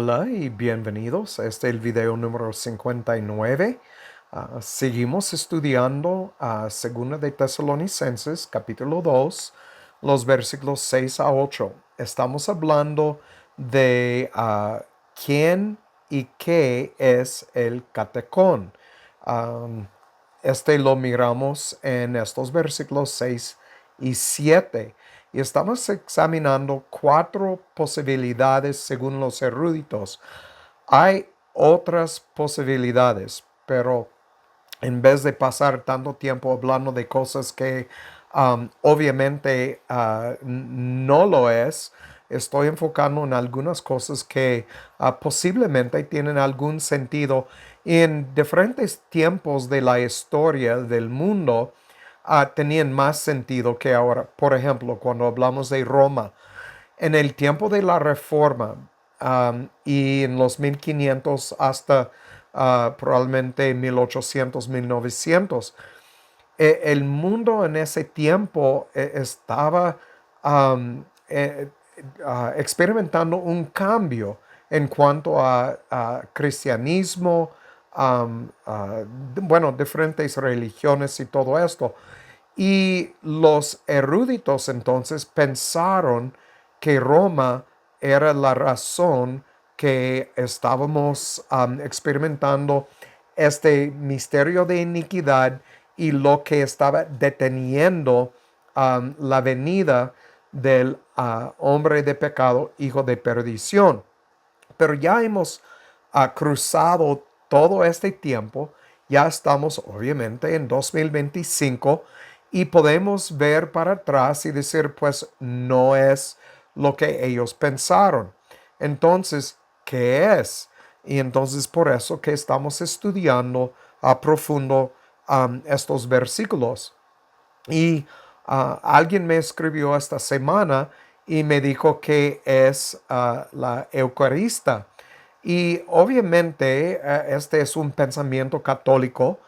Hola y bienvenidos. Este es el video número 59. Seguimos estudiando Segunda de Tesalonicenses, capítulo 2, los versículos 6 a 8. Estamos hablando de quién y qué es el catecón. Um, este lo miramos en estos versículos 6 y 7. Y estamos examinando cuatro posibilidades según los eruditos. Hay otras posibilidades, pero en vez de pasar tanto tiempo hablando de cosas que obviamente no lo es, estoy enfocando en algunas cosas que posiblemente tienen algún sentido en diferentes tiempos de la historia del mundo. Tenían más sentido que ahora. Por ejemplo, cuando hablamos de Roma, en el tiempo de la Reforma y en los 1500 hasta probablemente 1800, 1900, el mundo en ese tiempo estaba um, eh, experimentando un cambio en cuanto a cristianismo, bueno, diferentes religiones y todo esto. Y los eruditos entonces pensaron que Roma era la razón que estábamos experimentando este misterio de iniquidad y lo que estaba deteniendo la venida del hombre de pecado, hijo de perdición. Pero ya hemos cruzado todo este tiempo, ya estamos obviamente en 2025 y podemos ver para atrás y decir, pues no es lo que ellos pensaron. Entonces, ¿qué es? Y entonces por eso que estamos estudiando a profundo estos versículos. Y alguien me escribió esta semana y me dijo que es la Eucarista. Y obviamente este es un pensamiento católico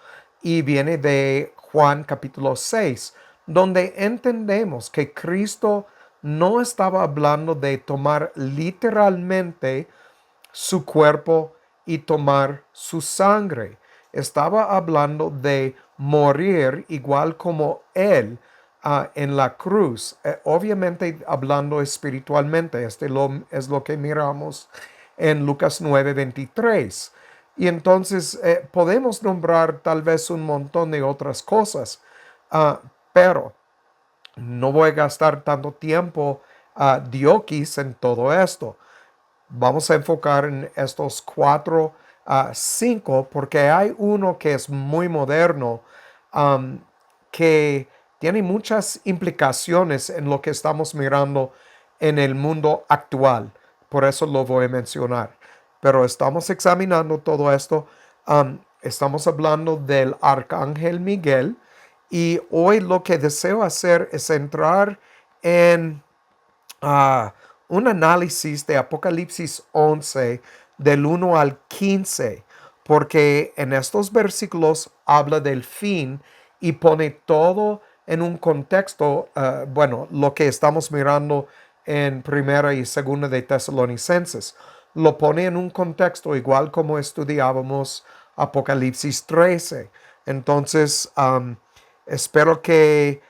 y viene de Juan capítulo 6, donde entendemos que Cristo no estaba hablando de tomar literalmente su cuerpo y tomar su sangre. Estaba hablando de morir igual como Él en la cruz. Obviamente hablando espiritualmente. Es lo que miramos en Lucas 9:23. Y entonces podemos nombrar tal vez un montón de otras cosas, pero no voy a gastar tanto tiempo Dioquis en todo esto. Vamos a enfocar en estos cuatro, cinco, porque hay uno que es muy moderno, um, que tiene muchas implicaciones en lo que estamos mirando en el mundo actual. Por eso lo voy a mencionar. Pero estamos examinando todo esto. Estamos hablando del arcángel Miguel y hoy lo que deseo hacer es entrar en uh, un análisis de Apocalipsis 11 del 1 al 15, porque en estos versículos habla del fin y pone todo en un contexto, bueno, lo que estamos mirando en primera y segunda de Tesalonicenses, lo pone en un contexto igual como estudiábamos Apocalipsis 13. Entonces, espero que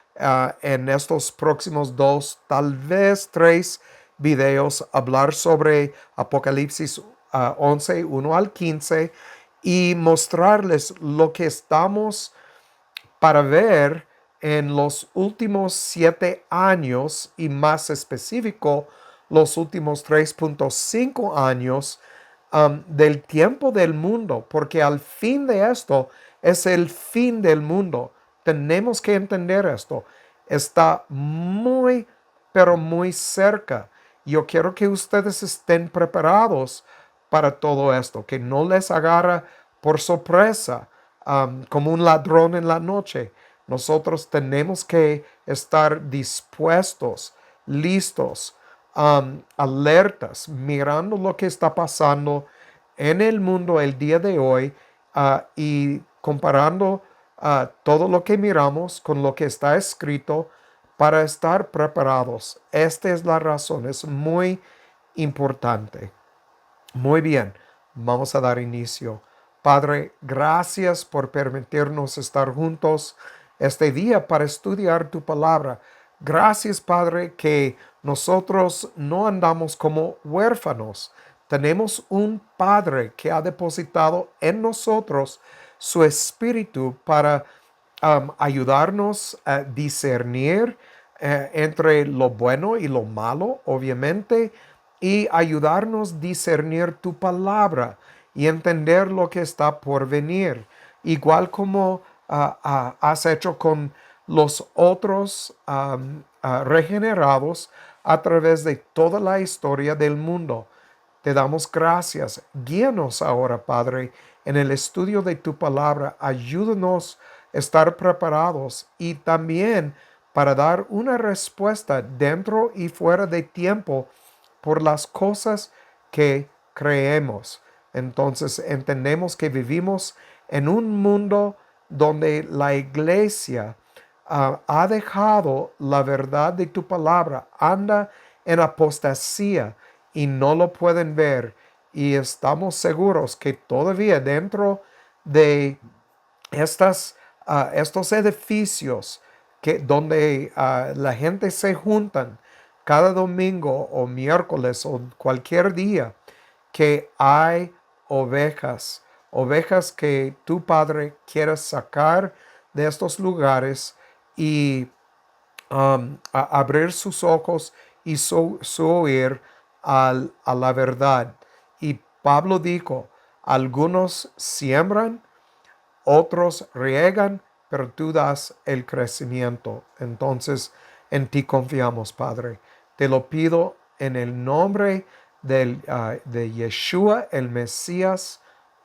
en estos próximos dos, tal vez tres videos, hablar sobre Apocalipsis 11, 1 al 15 y mostrarles lo que estamos para ver en los últimos 7 años y más específico los últimos 3.5 años del tiempo del mundo, porque al fin de esto es el fin del mundo. Tenemos que entender esto. Está muy, pero muy cerca. Yo quiero que ustedes estén preparados para todo esto, que no les agarra por sorpresa, como un ladrón en la noche. Nosotros tenemos que estar dispuestos, listos, alertas, mirando lo que está pasando en el mundo el día de hoy y comparando todo lo que miramos con lo que está escrito para estar preparados. Esta es la razón, es muy importante. Muy bien, vamos a dar inicio. Padre, gracias por permitirnos estar juntos este día para estudiar tu palabra. Gracias, Padre, que nosotros no andamos como huérfanos. Tenemos un Padre que ha depositado en nosotros su espíritu para ayudarnos a discernir entre lo bueno y lo malo, obviamente, y ayudarnos a discernir tu palabra y entender lo que está por venir, igual como has hecho con los otros regenerados a través de toda la historia del mundo. Te damos gracias. Guíanos ahora, Padre, en el estudio de tu palabra. Ayúdanos a estar preparados y también para dar una respuesta dentro y fuera de tiempo por las cosas que creemos. Entonces entendemos que vivimos en un mundo donde la iglesia ha dejado la verdad de tu palabra, anda en apostasía y no lo pueden ver. Y estamos seguros que todavía dentro de estos edificios donde la gente se juntan cada domingo o miércoles o cualquier día, que hay ovejas, ovejas que tu Padre quiere sacar de estos lugares y abrir sus ojos y su oír a la verdad. Y Pablo dijo, algunos siembran, otros riegan, pero tú das el crecimiento. Entonces, en ti confiamos, Padre. Te lo pido en el nombre de Yeshua, el Mesías.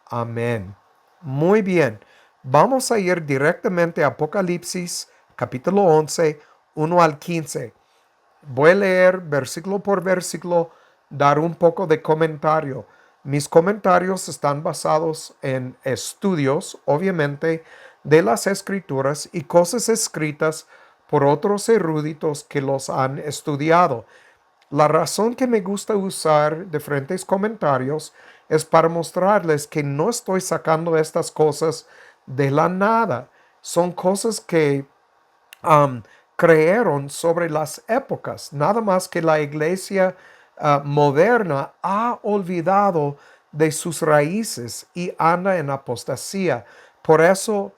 Amén. Muy bien. Vamos a ir directamente a Apocalipsis, capítulo 11, 1 al 15. Voy a leer versículo por versículo, dar un poco de comentario. Mis comentarios están basados en estudios, obviamente, de las escrituras y cosas escritas por otros eruditos que los han estudiado. La razón que me gusta usar diferentes comentarios es para mostrarles que no estoy sacando estas cosas de la nada. Son cosas que um, creyeron sobre las épocas. Nada más que la iglesia moderna ha olvidado de sus raíces y anda en apostasía. Por eso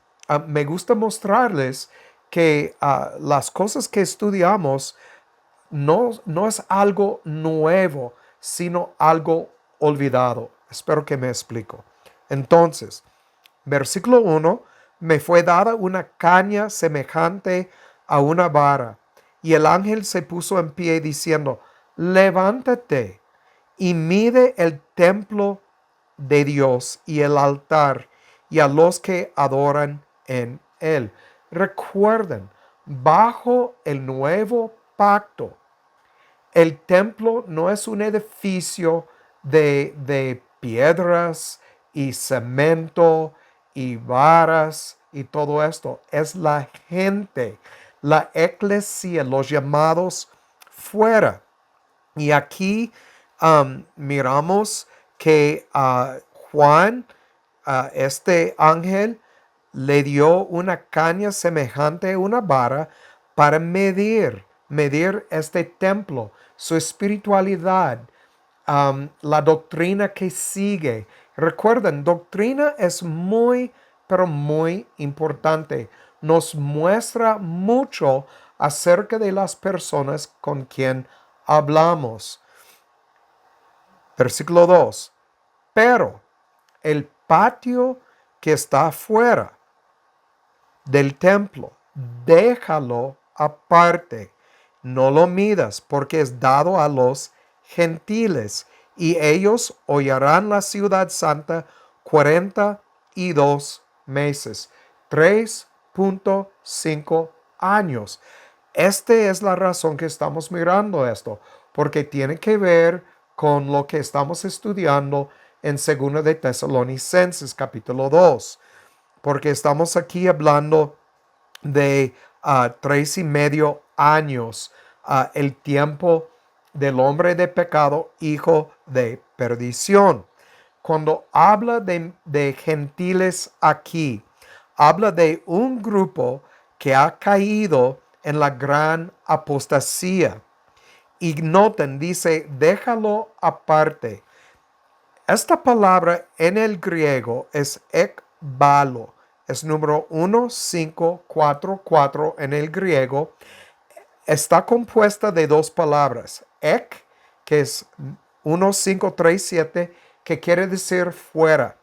me gusta mostrarles que las cosas que estudiamos no es algo nuevo, sino algo olvidado. Espero que me explico. Entonces, versículo 1, me fue dada una caña semejante a una vara, y el ángel se puso en pie diciendo, levántate y mide el templo de Dios y el altar y a los que adoran en él. Recuerden, bajo el nuevo pacto, el templo no es un edificio de piedras y cemento y varas y todo esto. Es la gente, la eclesia, los llamados fuera. Y aquí miramos que Juan, este ángel, le dio una caña semejante a una vara para medir este templo, su espiritualidad, la doctrina que sigue. Recuerden, doctrina es muy, pero muy importante. Nos muestra mucho acerca de las personas con quien hablamos. Versículo 2. Pero el patio que está afuera del templo, déjalo aparte. No lo midas, porque es dado a los gentiles, y ellos hollarán la ciudad santa 42 meses, 3.5 años. Esta es la razón que estamos mirando esto, porque tiene que ver con lo que estamos estudiando en 2 de Tesalonicenses capítulo 2, porque estamos aquí hablando de 3.5 años, el tiempo del hombre de pecado, hijo de perdición. Cuando habla de gentiles aquí, habla de un grupo que ha caído en la gran apostasía. Y noten, dice, déjalo aparte. Esta palabra en el griego es ekbalo. Es número 1544 en el griego. Está compuesta de dos palabras. Ek, que es 1537, que quiere decir fuera.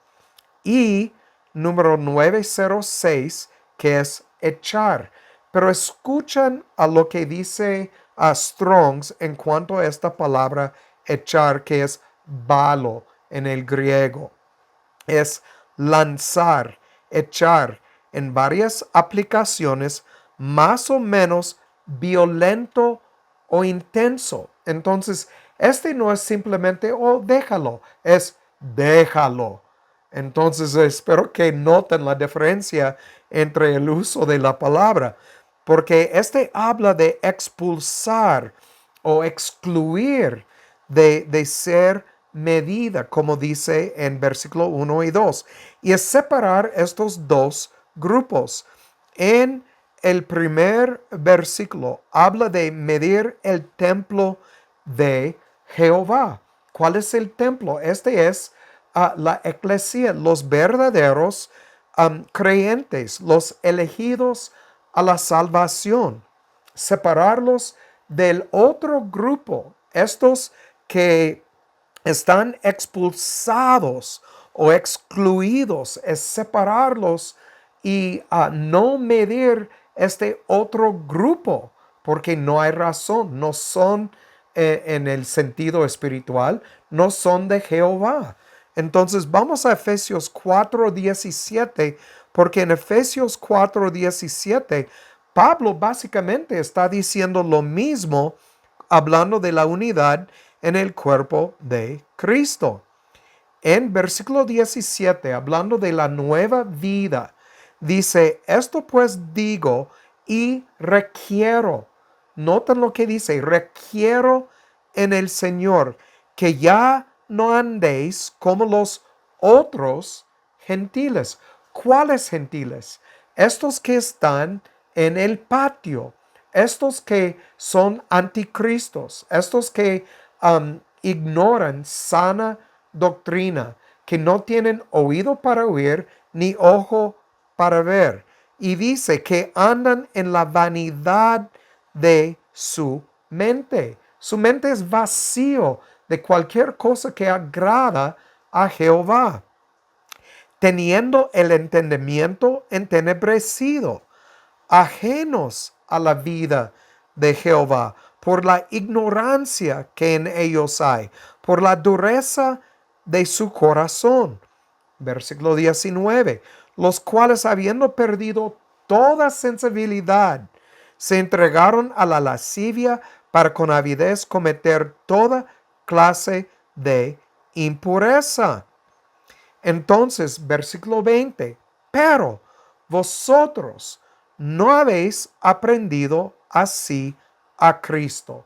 Y número 906, que es echar. Pero escuchan a lo que dice a Strongs en cuanto a esta palabra echar, que es balo en el griego. Es lanzar, echar en varias aplicaciones más o menos violento o intenso. Entonces, este no es simplemente, oh, déjalo, es déjalo. Entonces, espero que noten la diferencia entre el uso de la palabra, porque este habla de expulsar o excluir, de ser medida, como dice en versículo 1 y 2. Y es separar estos dos grupos. En el primer versículo habla de medir el templo de Jehová. ¿Cuál es el templo? Este es la eclesia, los verdaderos creyentes, los elegidos a la salvación. Separarlos del otro grupo, estos que están expulsados o excluidos, es separarlos y no medir este otro grupo, porque no hay razón, no son en el sentido espiritual, no son de Jehová. Entonces vamos a Efesios 4:17, porque en Efesios 4:17 Pablo básicamente está diciendo lo mismo, hablando de la unidad en el cuerpo de Cristo. En versículo 17, hablando de la nueva vida, dice, esto pues digo y requiero. Noten lo que dice, requiero en el Señor que ya no andéis como los otros gentiles. ¿Cuáles gentiles? Estos que están en el patio, estos que son anticristos, estos que ignoran sana doctrina, que no tienen oído para oír ni ojo para ver. Y dice que andan en la vanidad de su mente. Su mente es vacío de cualquier cosa que agrada a Jehová, teniendo el entendimiento entenebrecido, ajenos a la vida de Jehová, por la ignorancia que en ellos hay, por la dureza de su corazón. Versículo 19, los cuales habiendo perdido toda sensibilidad, se entregaron a la lascivia para con avidez cometer toda clase de impureza. Entonces, versículo 20, pero vosotros no habéis aprendido así a Cristo.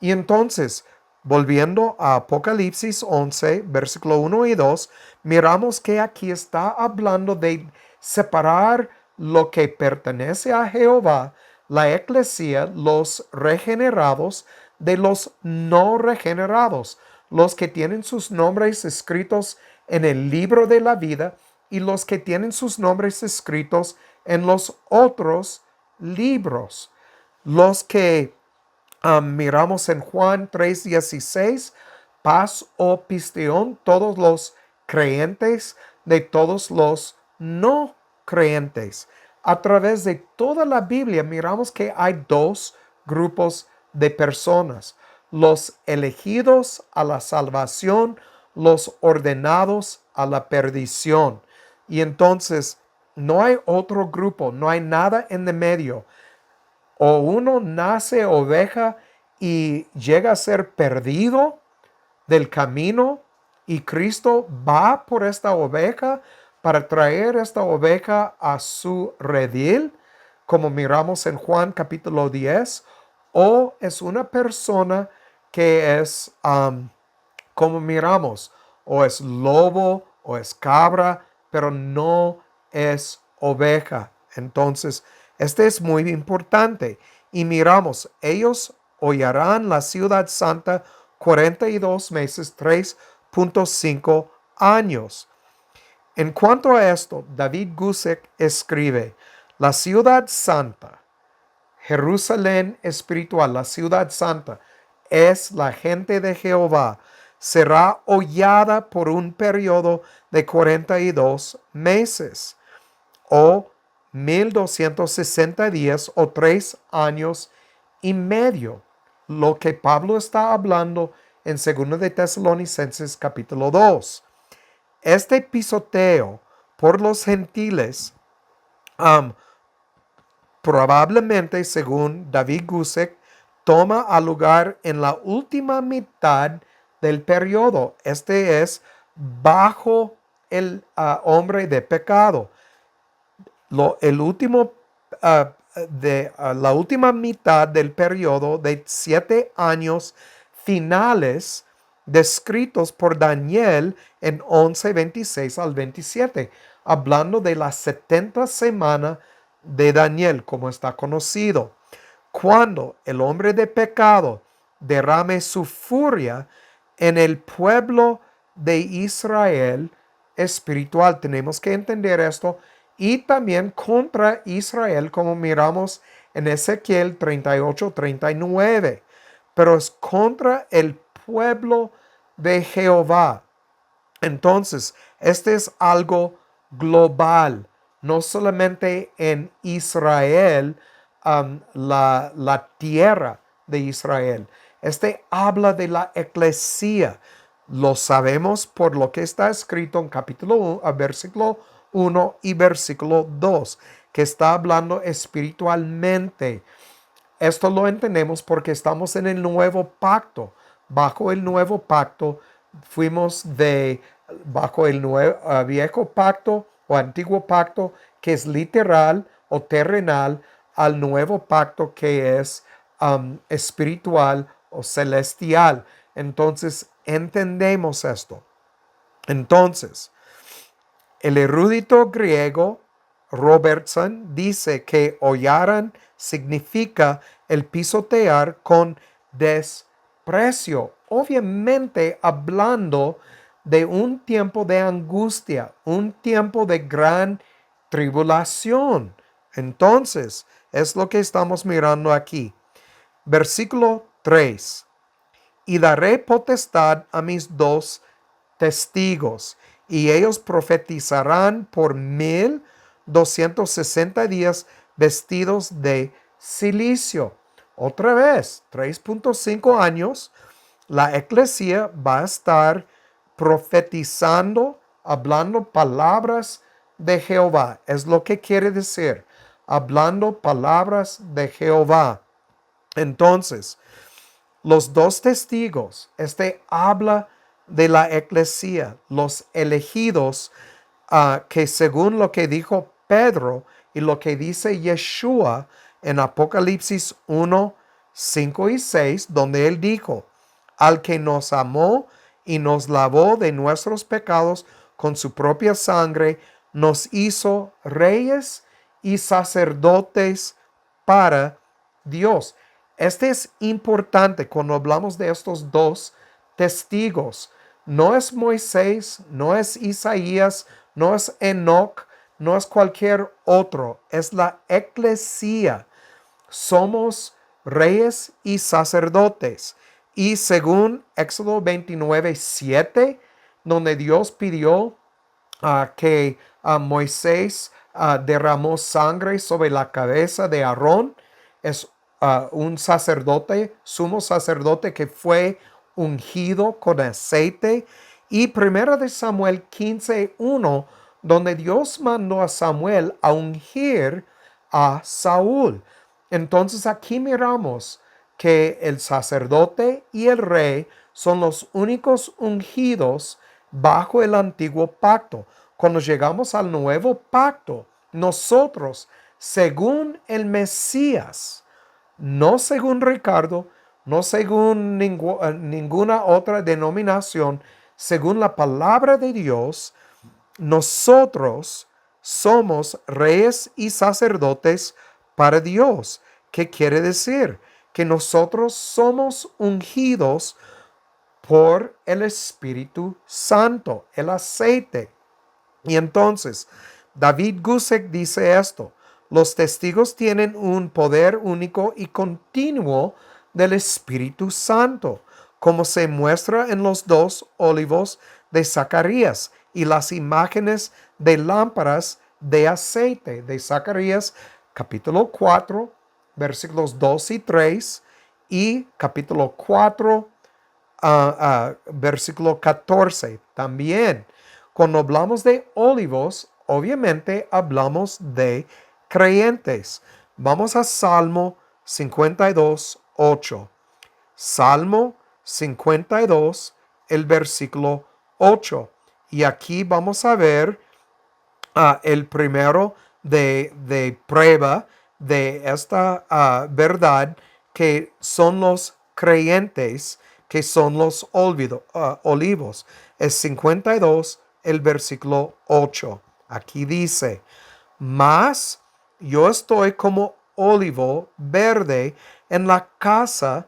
Y entonces, volviendo a Apocalipsis 11, versículo 1 y 2, miramos que aquí está hablando de separar lo que pertenece a Jehová, la eclesia, los regenerados, de los no regenerados, los que tienen sus nombres escritos en el libro de la vida y los que tienen sus nombres escritos en los otros libros. Los que miramos en Juan 3:16, paz o pisteón, todos los creyentes de todos los no creyentes. A través de toda la Biblia miramos que hay dos grupos de personas: los elegidos a la salvación, los ordenados a la perdición. Y entonces no hay otro grupo, no hay nada en el medio. O uno nace oveja y llega a ser perdido del camino, y Cristo va por esta oveja para traer esta oveja a su redil, como miramos en Juan capítulo 10, o es una persona que es, como miramos, o es lobo o es cabra, pero no es oveja. Entonces, este es muy importante. Y miramos, ellos hollarán la ciudad santa 42 meses, 3.5 años. En cuanto a esto, David Guzik escribe, la ciudad santa, Jerusalén espiritual, la ciudad santa, es la gente de Jehová, será hollada por un periodo de 42 meses o 1260 días o 3 años y medio, lo que Pablo está hablando en 2 de Tesalonicenses capítulo 2. Este pisoteo por los gentiles, probablemente, según David Guzik, toma a lugar en la última mitad del periodo. Este es bajo el hombre de pecado. El último, la última mitad del periodo de 7 años finales descritos por Daniel en 11:26 al 27, hablando de la 70 semana de Daniel, como está conocido. Cuando el hombre de pecado derrame su furia en el pueblo de Israel espiritual. Tenemos que entender esto. Y también contra Israel, como miramos en Ezequiel 38-39. Pero es contra el pueblo de Jehová. Entonces, este es algo global, no solamente en Israel, la tierra de Israel. Este habla de la eclesía. Lo sabemos por lo que está escrito en capítulo 1, versículo 1 y versículo 2, que está hablando espiritualmente. Esto lo entendemos porque estamos en el nuevo pacto. Bajo el nuevo pacto fuimos bajo el viejo pacto o antiguo pacto, que es literal o terrenal, al nuevo pacto que es espiritual o celestial. Entonces entendemos esto. Entonces, el erudito griego Robertson dice que hollaran significa el pisotear con desprecio, obviamente hablando de un tiempo de angustia, un tiempo de gran tribulación. Entonces, es lo que estamos mirando aquí. Versículo 3. Y daré potestad a mis 2 testigos, y ellos profetizarán por 1260 días vestidos de cilicio. Otra vez, 3.5 años, la eclesia va a estar profetizando, hablando palabras de Jehová. Es lo que quiere decir, hablando palabras de Jehová. Entonces, los 2 testigos, habla de la eclesia, los elegidos, que según lo que dijo Pedro y lo que dice Yeshua en Apocalipsis 1, 5 y 6, donde él dijo, al que nos amó y nos lavó de nuestros pecados con su propia sangre, nos hizo reyes y sacerdotes para Dios. Este es importante cuando hablamos de estos 2 testigos. No es Moisés, no es Isaías, no es Enoc, no es cualquier otro. Es la eclesia. Somos reyes y sacerdotes. Y según Éxodo 29:7, donde Dios pidió que Moisés derramó sangre sobre la cabeza de Aarón, es un sacerdote, sumo sacerdote que fue ungido con aceite. Y 1 de Samuel 15:1, donde Dios mandó a Samuel a ungir a Saúl. Entonces aquí miramos que el sacerdote y el rey son los únicos ungidos bajo el antiguo pacto. Cuando llegamos al nuevo pacto, nosotros, según el Mesías, no según Ricardo, no según ninguna otra denominación, según la palabra de Dios, nosotros somos reyes y sacerdotes para Dios. ¿Qué quiere decir? Que nosotros somos ungidos por el Espíritu Santo, el aceite. Y entonces, David Guzik dice esto: los testigos tienen un poder único y continuo del Espíritu Santo, como se muestra en los dos olivos de Zacarías y las imágenes de lámparas de aceite de Zacarías, capítulo 4, versículos 2 y 3, y capítulo 4, versículo 14 también. Cuando hablamos de olivos, obviamente hablamos de creyentes. Vamos a Salmo 52, 8. Salmo 52, el versículo 8. Y aquí vamos a ver el primero de prueba de esta verdad, que son los creyentes, que son los olivos. Es 52, el versículo 8. Aquí dice: mas yo estoy como olivo verde en la casa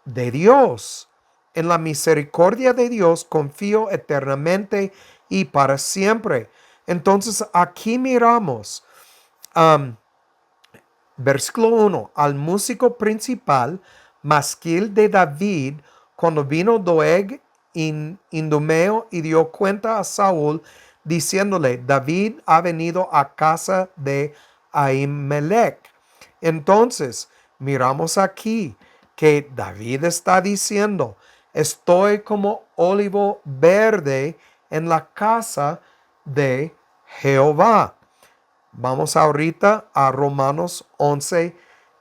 de Dios. En la misericordia de Dios confío eternamente y para siempre. Entonces aquí miramos, versículo 1, al músico principal, masquil de David, cuando vino Doeg Idumeo y dio cuenta a Saúl, diciéndole: David ha venido a casa de Ahimelech. Entonces, miramos aquí que David está diciendo: estoy como olivo verde en la casa de Jehová. Vamos ahorita a Romanos 11,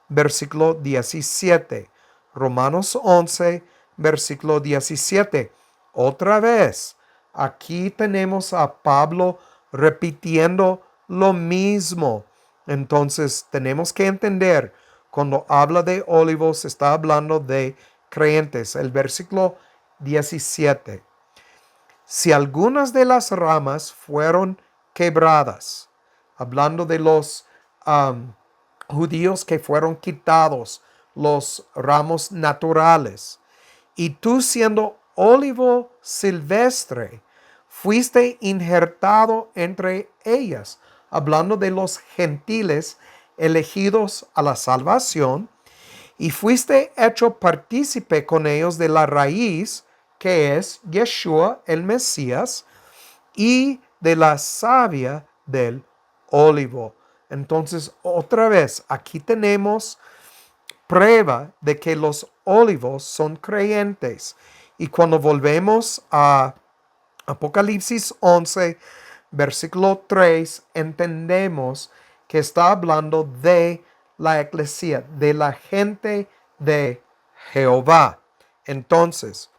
versículo 17. Romanos 11, versículo 17. Otra vez, aquí tenemos a Pablo repitiendo lo mismo. Entonces, tenemos que entender, cuando habla de olivos, está hablando de creyentes. El versículo 17. Si algunas de las ramas fueron quebradas, hablando de los judíos que fueron quitados los ramos naturales, y tú, siendo olivo silvestre, fuiste injertado entre ellas, hablando de los gentiles elegidos a la salvación, y fuiste hecho partícipe con ellos de la raíz, que es Yeshua el Mesías, y de la savia del olivo. Entonces, otra vez, aquí tenemos prueba de que los olivos son creyentes. Y cuando volvemos a Apocalipsis 11, versículo 3, entendemos que está hablando de la iglesia, de la gente de Jehová. Entonces,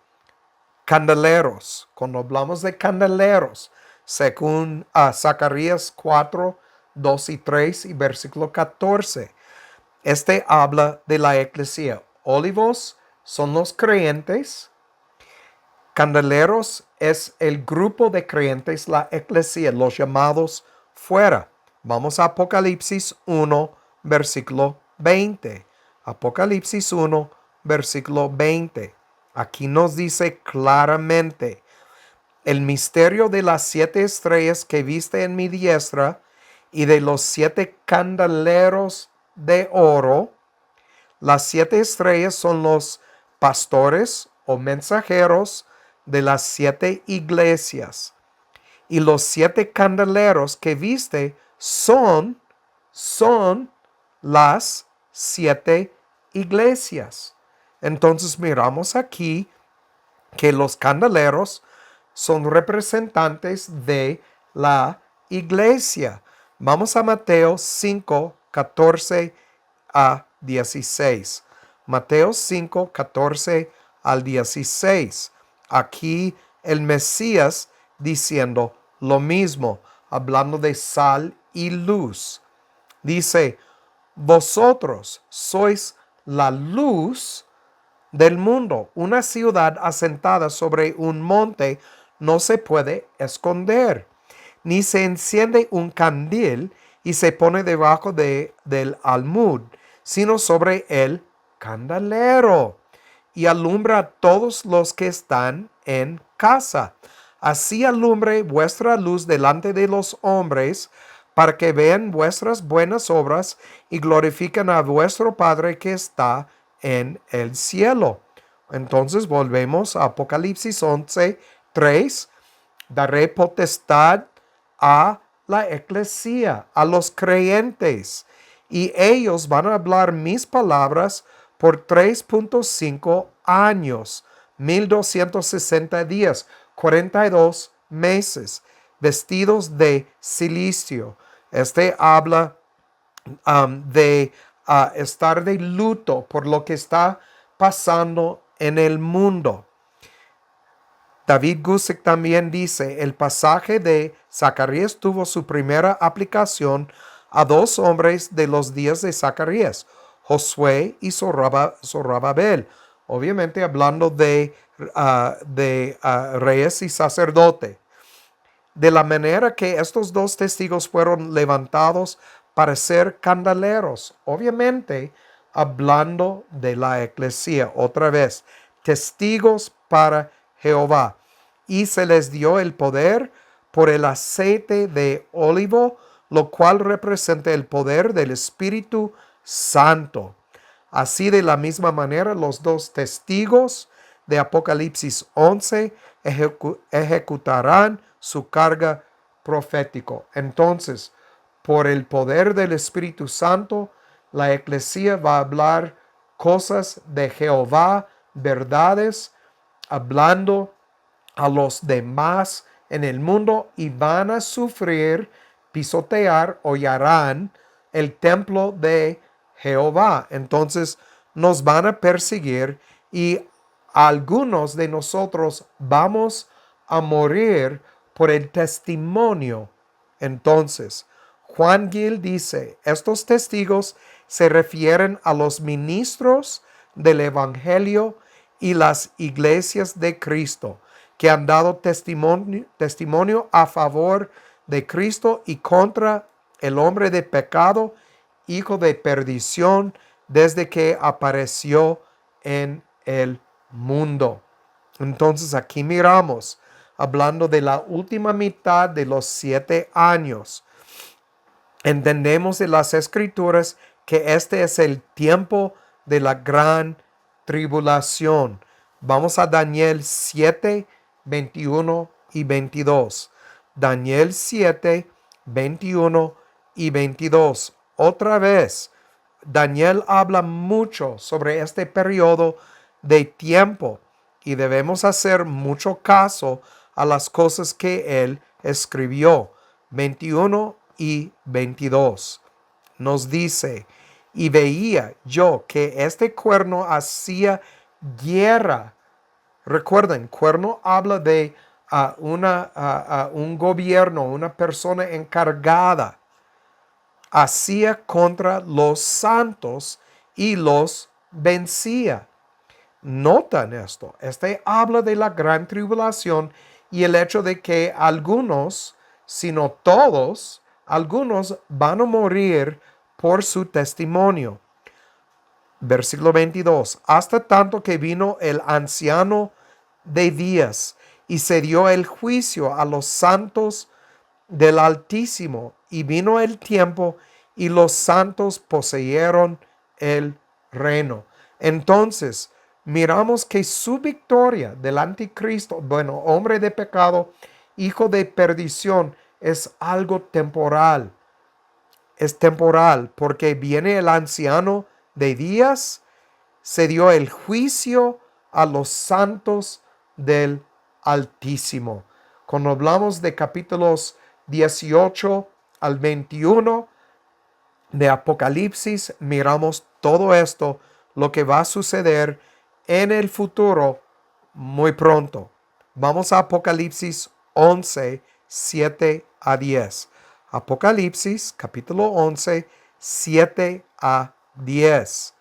candeleros, cuando hablamos de candeleros, según Zacarías 4, 2 y 3 y versículo 14, este habla de la iglesia. Olivos son los creyentes. Candeleros es el grupo de creyentes, la iglesia, los llamados fuera. Vamos a Apocalipsis 1, versículo 20. Apocalipsis 1, versículo 20. Aquí nos dice claramente: el misterio de las 7 estrellas que viste en mi diestra y de los 7 candeleros de oro. Las 7 estrellas son los pastores o mensajeros de las 7 iglesias. Y los 7 candeleros que viste son las 7 iglesias. Entonces miramos aquí que los candeleros son representantes de la iglesia. Vamos a Mateo 5, 14 a 16. Mateo 5, 14 al 16. Aquí el Mesías diciendo lo mismo, hablando de sal y luz. Dice: vosotros sois la luz del mundo. Una ciudad asentada sobre un monte no se puede esconder, ni se enciende un candil y se pone debajo del almud, sino sobre el candelero, y alumbra a todos los que están en casa. Así alumbre vuestra luz delante de los hombres, para que vean vuestras buenas obras y glorifiquen a vuestro Padre que está en el cielo. Entonces volvemos a Apocalipsis 11:3. Daré potestad a la eclesía, a los creyentes, y ellos van a hablar mis palabras por 3.5 años, 1260 días, 42 meses, vestidos de cilicio. Este habla de estar de luto por lo que está pasando en el mundo. David Gusick también dice, el pasaje de Zacarías tuvo su primera aplicación a dos hombres de los días de Zacarías, Josué y Zorobabel, obviamente hablando de reyes y sacerdotes. De la manera que estos dos testigos fueron levantados para ser candeleros, obviamente hablando de la eclesía, otra vez, testigos para Jehová. Y se les dio el poder por el aceite de olivo, lo cual representa el poder del Espíritu Santo. Así de la misma manera los dos testigos de Apocalipsis 11 ejecutarán su carga profético. Entonces, por el poder del Espíritu Santo, la Iglesia va a hablar cosas de Jehová, verdades, hablando a los demás en el mundo, y van a sufrir, pisotear, hollarán el templo de Jehová. Entonces nos van a perseguir y algunos de nosotros vamos a morir por el testimonio. Entonces, Juan Gil dice, estos testigos se refieren a los ministros del Evangelio y las iglesias de Cristo, que han dado testimonio a favor de Cristo y contra el hombre de pecado, hijo de perdición, desde que apareció en el mundo. Entonces aquí miramos, hablando de la última mitad de los 7 años, entendemos de las Escrituras que este es el tiempo de la gran tribulación. Vamos a Daniel 7, 21 y 22. Daniel 7, 21 y 22. Otra vez, Daniel habla mucho sobre este periodo de tiempo y debemos hacer mucho caso a las cosas que él escribió. 21 y 22. Nos dice, y veía yo que este cuerno hacía guerra. Recuerden, cuerno habla de un gobierno, una persona encargada. Hacía contra los santos y los vencía. Notan esto. Este habla de la gran tribulación y el hecho de que algunos, sino todos, algunos van a morir por su testimonio. Versículo 22. Hasta tanto que vino el anciano de días y se dio el juicio a los santos del Altísimo, y vino el tiempo y los santos poseyeron el reino. Entonces, miramos que su victoria del anticristo, bueno, hombre de pecado, hijo de perdición, es algo temporal. Es temporal porque viene el anciano de días, se dio el juicio a los santos del Altísimo. Cuando hablamos de capítulos 18 al 21 de Apocalipsis, miramos todo esto, lo que va a suceder en el futuro muy pronto. Vamos a Apocalipsis 11, 7 a 10. Apocalipsis, capítulo 11, 7 a 10.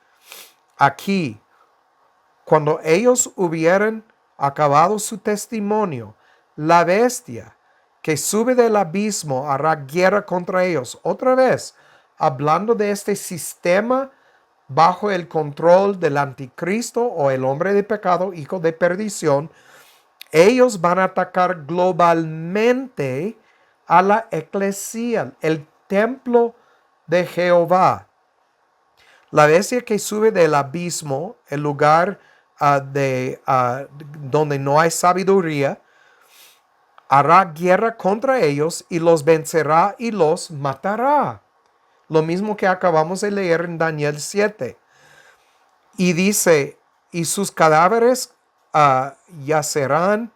Aquí Cuando ellos hubieran acabado su testimonio, la bestia que sube del abismo hará guerra contra ellos. Otra vez, hablando de este sistema bajo el control del anticristo o el hombre de pecado, hijo de perdición, ellos van a atacar globalmente a la eclesia, el templo de Jehová. La bestia que sube del abismo, el lugar donde no hay sabiduría, hará guerra contra ellos y los vencerá y los matará. Lo mismo que acabamos de leer en Daniel 7. Y dice, y sus cadáveres yacerán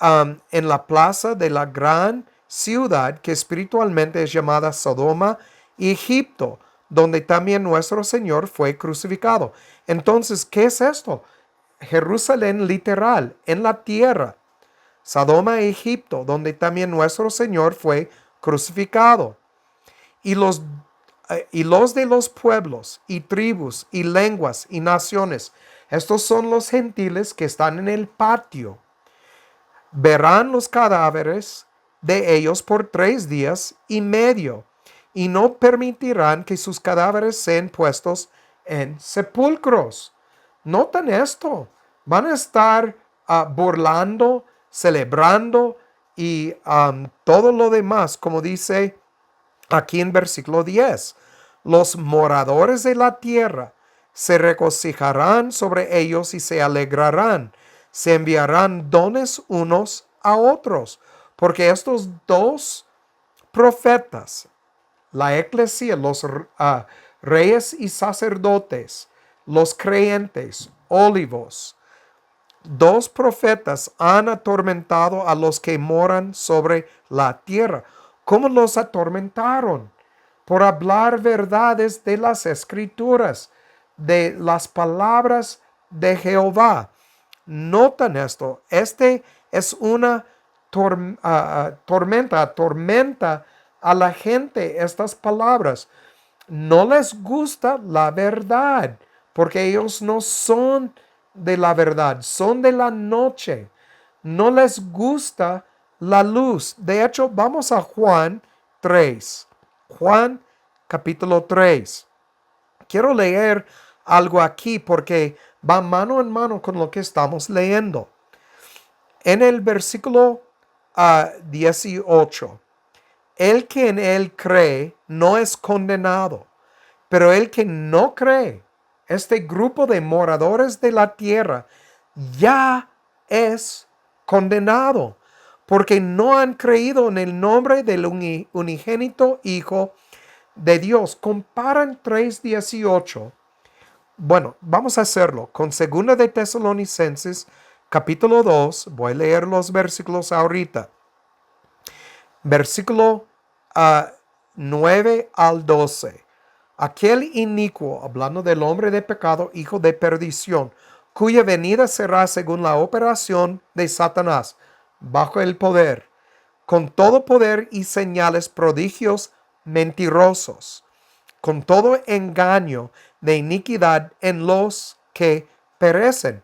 en la plaza de la gran ciudad que espiritualmente es llamada Sodoma y Egipto, donde también nuestro Señor fue crucificado. Entonces, ¿qué es esto? Jerusalén literal, en la tierra. Sodoma y Egipto, donde también nuestro Señor fue crucificado. Y los de los pueblos y tribus y lenguas y naciones, estos son los gentiles que están en el patio, verán los cadáveres de ellos por 3 días y medio, y no permitirán que sus cadáveres sean puestos en sepulcros. Noten esto, van a estar burlando, celebrando y todo lo demás, como dice aquí en versículo 10. Los moradores de la tierra se regocijarán sobre ellos y se alegrarán. Se enviarán dones unos a otros, porque estos dos profetas, la eclesia, los reyes y sacerdotes, los creyentes, olivos, dos profetas han atormentado a los que moran sobre la tierra. ¿Cómo los atormentaron? Por hablar verdades de las escrituras, de las palabras de Jehová. Notan esto. Este es una tormenta a la gente estas palabras. No les gusta la verdad, porque ellos no son de la verdad, son de la noche. No les gusta la luz. De hecho, vamos a Juan 3. Juan capítulo 3. Quiero leer algo aquí porque va mano en mano con lo que estamos leyendo. En el versículo 18. El que en él cree no es condenado, pero el que no cree, este grupo de moradores de la tierra, ya es condenado, porque no han creído en el nombre del unigénito Hijo de Dios. Comparan 3:18. Bueno, vamos a hacerlo con 2 de Tesalonicenses, capítulo 2. Voy a leer los versículos ahorita. Versículo 9 al 12. Aquel inicuo, hablando del hombre de pecado, hijo de perdición, cuya venida será según la operación de Satanás, bajo el poder, con todo poder y señales, prodigios mentirosos, con todo engaño de iniquidad en los que perecen.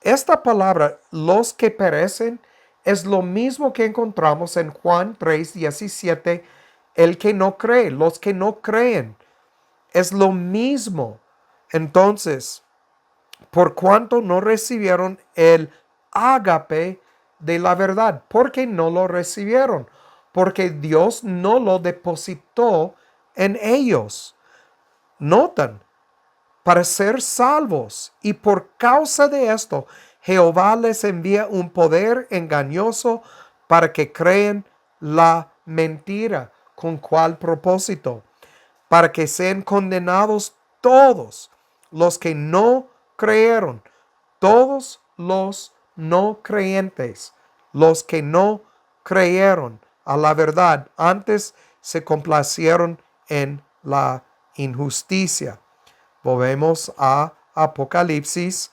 Esta palabra, los que perecen, es lo mismo que encontramos en Juan 3:17, el que no cree, los que no creen. Es lo mismo. Entonces, por cuanto no recibieron el ágape de la verdad, porque no lo recibieron, porque Dios no lo depositó en ellos. Notan, para ser salvos, y por causa de esto, Jehová les envía un poder engañoso para que creen la mentira. ¿Con cuál propósito? Para que sean condenados todos los que no creyeron, todos los no creyentes, los que no creyeron a la verdad, antes se complacieron en la injusticia. Volvemos a Apocalipsis,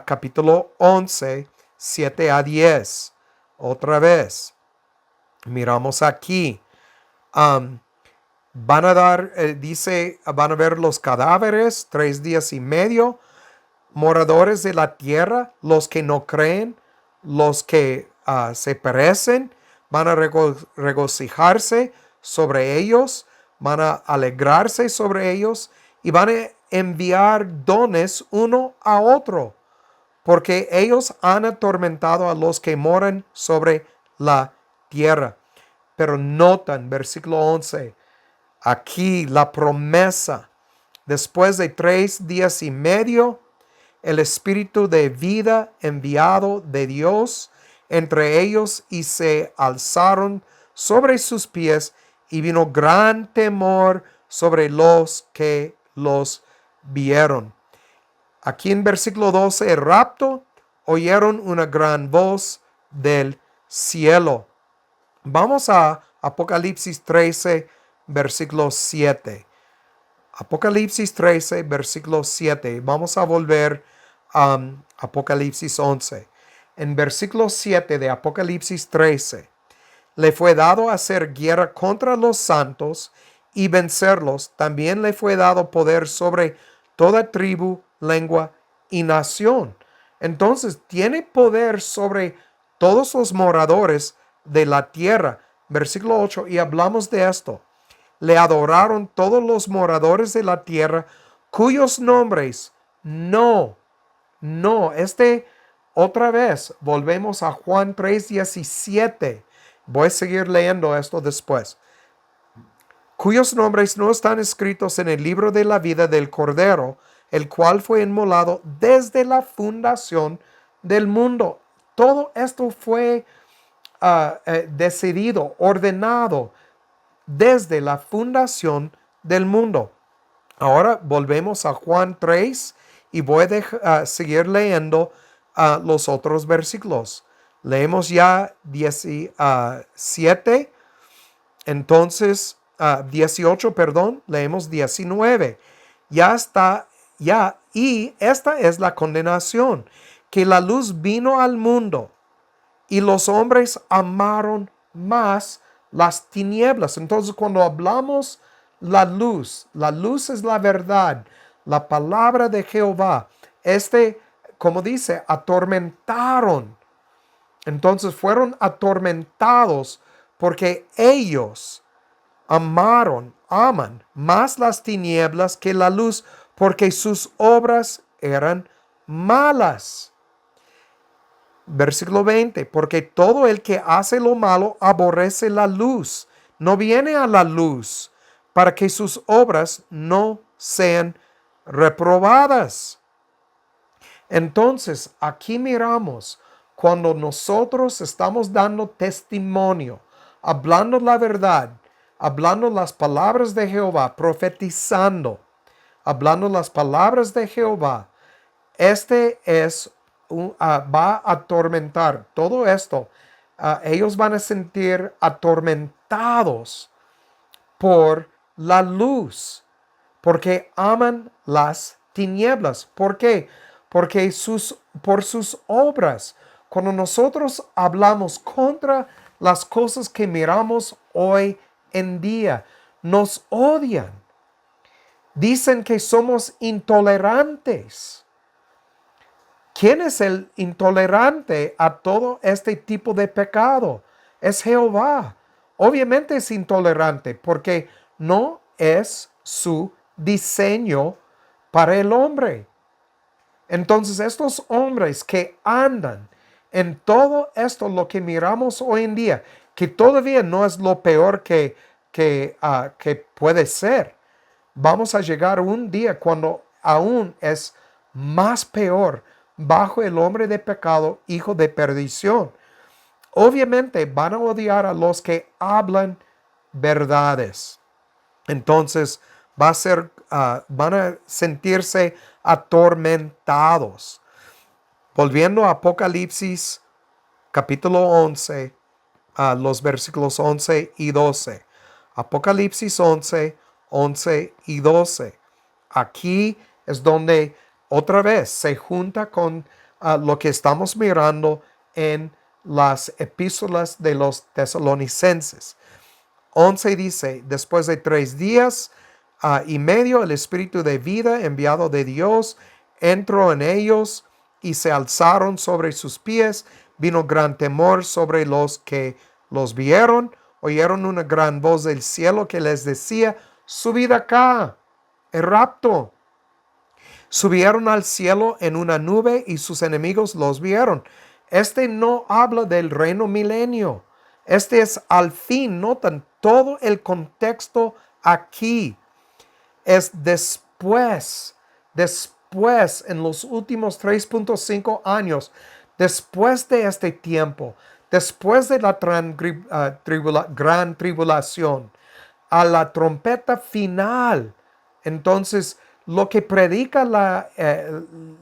capítulo 11, 7 a 10. Otra vez, miramos aquí. Van a dar, dice, van a ver los cadáveres 3 días y medio. moradores de la tierra, los que no creen, los que se perecen, van a regocijarse sobre ellos, van a alegrarse sobre ellos y van a enviar dones uno a otro, porque ellos han atormentado a los que moran sobre la tierra. Pero notan, versículo 11, aquí la promesa, después de 3 días y medio, el espíritu de vida enviado de Dios entre ellos y se alzaron sobre sus pies y vino gran temor sobre los que los vieron. Aquí en versículo 12, el rapto, oyeron una gran voz del cielo. Vamos a Apocalipsis 13, versículo 7. Apocalipsis 13, versículo 7. Vamos a volver a Apocalipsis 11. En versículo 7 de Apocalipsis 13, le fue dado hacer guerra contra los santos y vencerlos. También le fue dado poder sobre toda tribu, lengua y nación. Entonces tiene poder sobre todos los moradores de la tierra. Versículo 8, y hablamos de esto. Le adoraron todos los moradores de la tierra, cuyos nombres no, otra vez, volvemos a Juan 3:17. Voy a seguir leyendo esto después. Cuyos nombres no están escritos en el libro de la vida del Cordero, el cual fue inmolado desde la fundación del mundo. Todo esto fue decidido, ordenado desde la fundación del mundo. Ahora volvemos a Juan 3 y voy a seguir leyendo los otros versículos. Leemos ya 17, entonces 18, perdón, leemos 19. Ya está, y esta es la condenación, que la luz vino al mundo y los hombres amaron más las tinieblas. Entonces, cuando hablamos la luz es la verdad, la palabra de Jehová. Como dice, atormentaron. Entonces fueron atormentados porque ellos aman más las tinieblas que la luz, porque sus obras eran malas. Versículo 20, porque todo el que hace lo malo aborrece la luz, no viene a la luz, para que sus obras no sean reprobadas. Entonces, aquí miramos, cuando nosotros estamos dando testimonio, hablando la verdad, hablando las palabras de Jehová, profetizando, hablando las palabras de Jehová, va a atormentar todo esto. Ellos van a sentir atormentados por la luz, porque aman las tinieblas. ¿Por qué? Porque por sus obras. Cuando nosotros hablamos contra las cosas que miramos hoy en día, nos odian. Dicen que somos intolerantes. ¿Quién es el intolerante a todo este tipo de pecado? Es Jehová. Obviamente es intolerante porque no es su diseño para el hombre. Entonces estos hombres que andan en todo esto, lo que miramos hoy en día, que todavía no es lo peor que puede ser, vamos a llegar un día cuando aún es más peor, bajo el hombre de pecado, hijo de perdición. Obviamente van a odiar a los que hablan verdades. Entonces van a sentirse atormentados. Volviendo a Apocalipsis capítulo 11, los versículos 11 y 12. Apocalipsis 11, 11 y 12. Aquí es donde otra vez se junta con lo que estamos mirando en las epístolas de los tesalonicenses. 11 dice, después de 3 días y medio, el Espíritu de vida enviado de Dios entró en ellos y se alzaron sobre sus pies. Vino gran temor sobre los que los vieron. Oyeron una gran voz del cielo que les decía: subid acá, el rapto. Subieron al cielo en una nube y sus enemigos los vieron. Este no habla del reino milenio. Este es al fin. Notan todo el contexto aquí. Es después, en los últimos 3.5 años, después de este tiempo, después de la gran tribulación, a la trompeta final. Entonces, lo que predican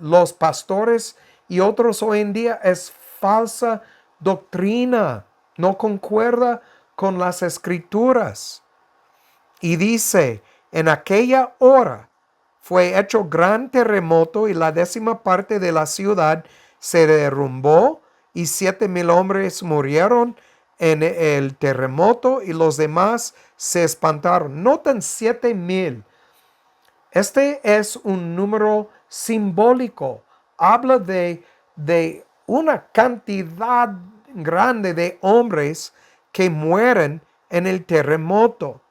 los pastores y otros hoy en día es falsa doctrina, no concuerda con las escrituras. Y dice: en aquella hora fue hecho gran terremoto y la 10ª parte de la ciudad se derrumbó y 7,000 hombres murieron en el terremoto y los demás se espantaron. Noten 7,000. Este es un número simbólico. Habla de una cantidad grande de hombres que mueren en el terremoto.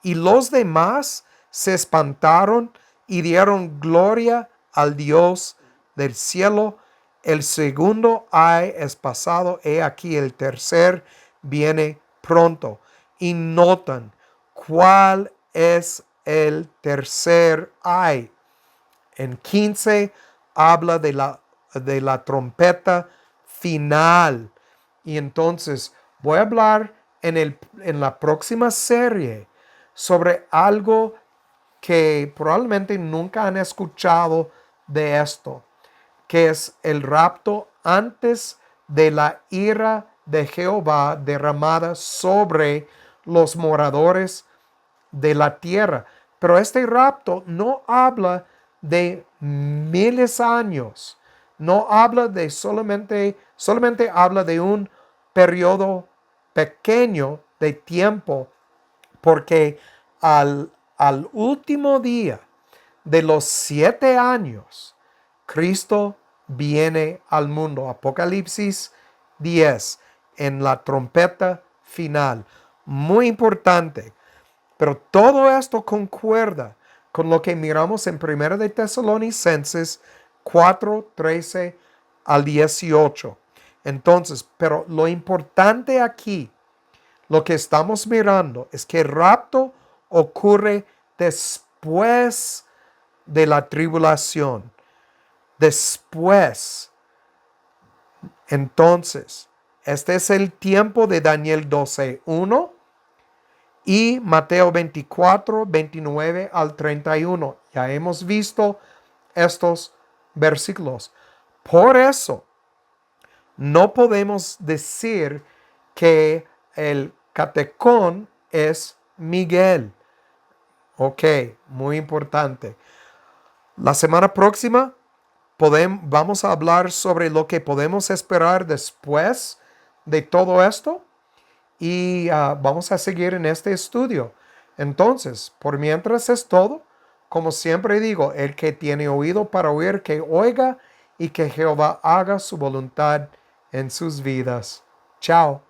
Y los demás se espantaron y dieron gloria al Dios del cielo. El segundo ay es pasado, he aquí el tercer viene pronto. Y notan cuál es el tercer ay. En 15 habla de la trompeta final. Y entonces voy a hablar en la próxima serie sobre algo que probablemente nunca han escuchado de esto, que es el rapto antes de la ira de Jehová derramada sobre los moradores de la tierra. Pero este rapto no habla de miles de años, no habla de solamente habla de un periodo pequeño de tiempo, porque al último día de los 7 años, Cristo viene al mundo. Apocalipsis 10, en la trompeta final. Muy importante. Pero todo esto concuerda con lo que miramos en 1 de Tesalonicenses 4, 13 al 18. Entonces, pero lo importante aquí, lo que estamos mirando, es que el rapto ocurre después de la tribulación. Después. Entonces, este es el tiempo de Daniel 12:1 y Mateo 24, 29 al 31. Ya hemos visto estos versículos. Por eso, no podemos decir que el catecón es Miguel. Ok, muy importante. La semana próxima vamos a hablar sobre lo que podemos esperar después de todo esto y vamos a seguir en este estudio. Entonces, por mientras es todo. Como siempre digo, el que tiene oído para oír, que oiga, y que Jehová haga su voluntad en sus vidas. Chao.